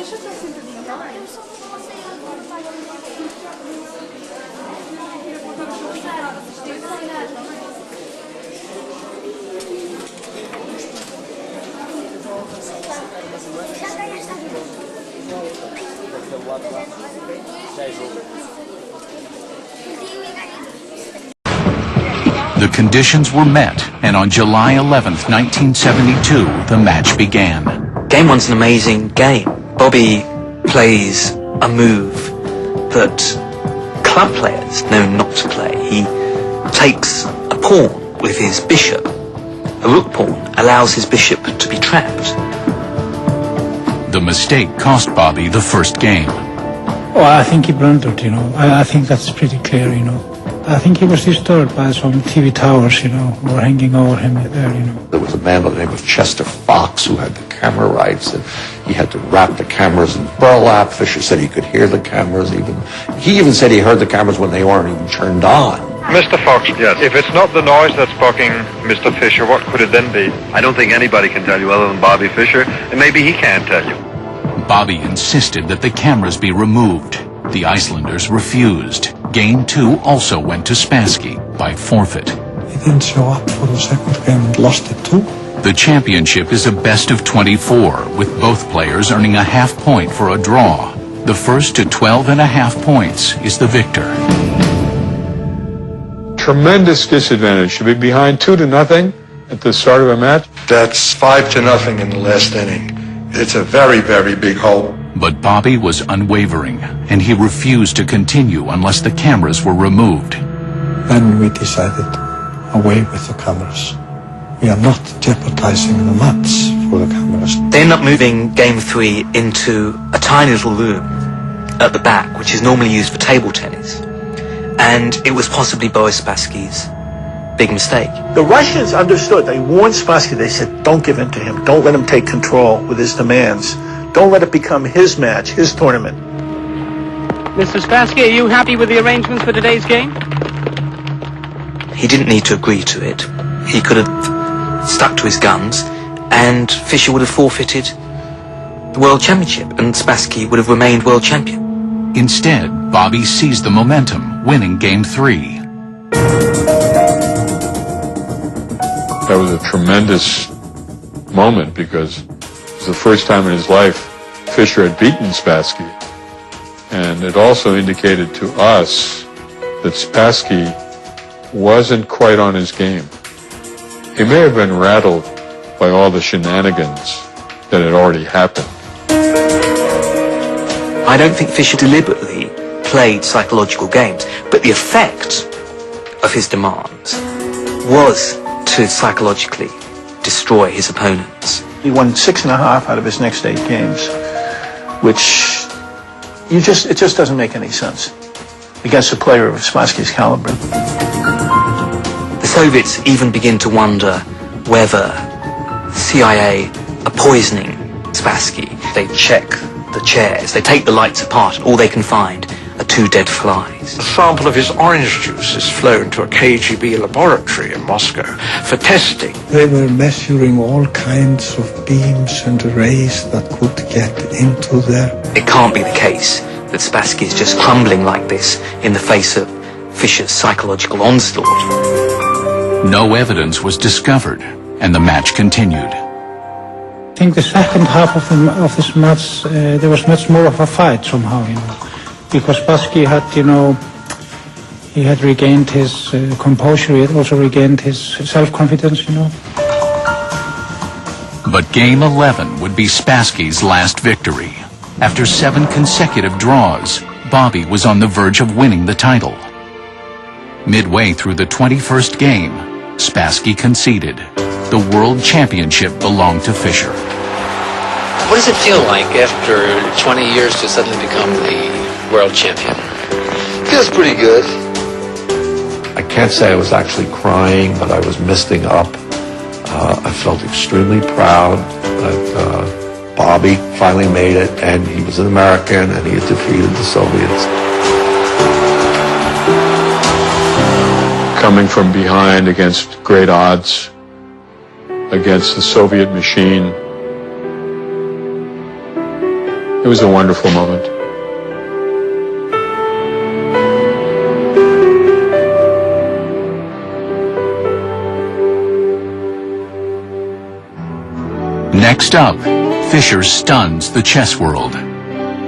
The conditions were met, and on July 11th, 1972, the match began. Game one's an amazing game. Bobby plays a move that club players know not to play. He takes a pawn with his bishop. A rook pawn allows his bishop to be trapped. The mistake cost Bobby the first game. Oh, I think he blundered, you know. I think that's pretty clear, you know. I think he was disturbed by some TV towers, you know, who were hanging over him there, you know. There was a man by the name of Chester Fox who had the camera rights, and he had to wrap the cameras in burlap. Fisher said he could hear the cameras even. He even said he heard the cameras when they weren't even turned on. Mr. Fox, yes. If it's not the noise that's bucking Mr. Fisher, what could it then be? I don't think anybody can tell you other than Bobby Fischer, and maybe he can tell you. Bobby insisted that the cameras be removed. The Icelanders refused. Game 2 also went to Spassky by forfeit. He didn't show up for the second game and lost it too. The championship is a best of 24, with both players earning a half point for a draw. The first to 12.5 points is the victor. Tremendous disadvantage to be behind 2-0 at the start of a match. That's 5-0 in the last inning. It's a very, very big hole. But Bobby was unwavering, and he refused to continue unless the cameras were removed. Then we decided, away with the cameras. We are not jeopardizing the mats for the cameras. They end up moving Game 3 into a tiny little room at the back, which is normally used for table tennis. And it was possibly Boris Spassky's big mistake. The Russians understood. They warned Spassky. They said, don't give in to him. Don't let him take control with his demands. Don't let it become his match, his tournament. Mr. Spassky, are you happy with the arrangements for today's game? He didn't need to agree to it. He could have stuck to his guns, and Fischer would have forfeited the World Championship, and Spassky would have remained World Champion. Instead, Bobby seized the momentum, winning Game 3. That was a tremendous moment because it was the first time in his life Fischer had beaten Spassky. And it also indicated to us that Spassky wasn't quite on his game. He may have been rattled by all the shenanigans that had already happened. I don't think Fischer deliberately played psychological games, but the effect of his demands was to psychologically destroy his opponents. He won 6.5 out of his next 8 games, which it just doesn't make any sense against a player of Spassky's caliber. The Soviets even begin to wonder whether the CIA are poisoning Spassky. They check the chairs, they take the lights apart, and all they can find are 2 dead flies. A sample of his orange juice is flown to a KGB laboratory in Moscow for testing. They were measuring all kinds of beams and rays that could get into there. It can't be the case that Spassky is just crumbling like this in the face of Fischer's psychological onslaught. No evidence was discovered, and the match continued. I think the second half of this match, there was much more of a fight somehow, you know. Because Spassky had, you know, he had regained his composure, he had also regained his self-confidence, you know. But Game 11 would be Spassky's last victory. After 7 consecutive draws, Bobby was on the verge of winning the title. Midway through the 21st game, Spassky conceded. The World Championship belonged to Fischer. What does it feel like after 20 years to suddenly become the world champion? Feels pretty good. I can't say I was actually crying, but I was misting up. I felt extremely proud that Bobby finally made it, and he was an American, and he had defeated the Soviets. Coming from behind against great odds, against the Soviet machine, It was a wonderful moment. Next up, Fisher stuns the chess world.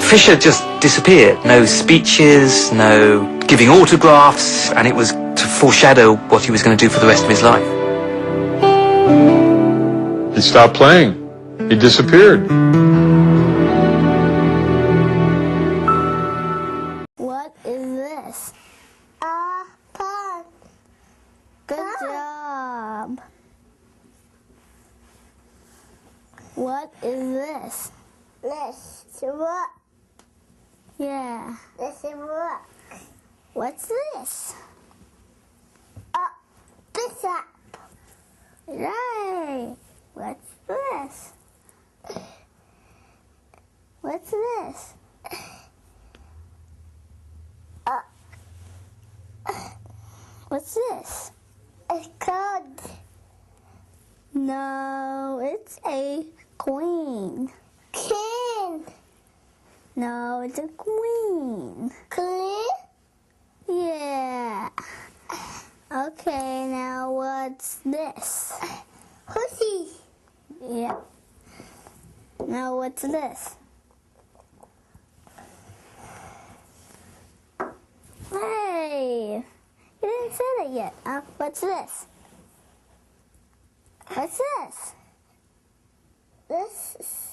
Fisher just disappeared. No speeches, no giving autographs, and it was to foreshadow what he was going to do for the rest of his life. He stopped playing. He disappeared. What is this? A pond. Good job. What is this? This is rock. Yeah. This is rock. What's this? A bishop. Right. What's this? What's this? What's this? A card. No, it's a queen. King. No, it's a queen. Queen? Yeah. Okay, now what's this? Horsey. Yeah. Now what's this? Hey, you didn't say that yet. What's this? What's this? This is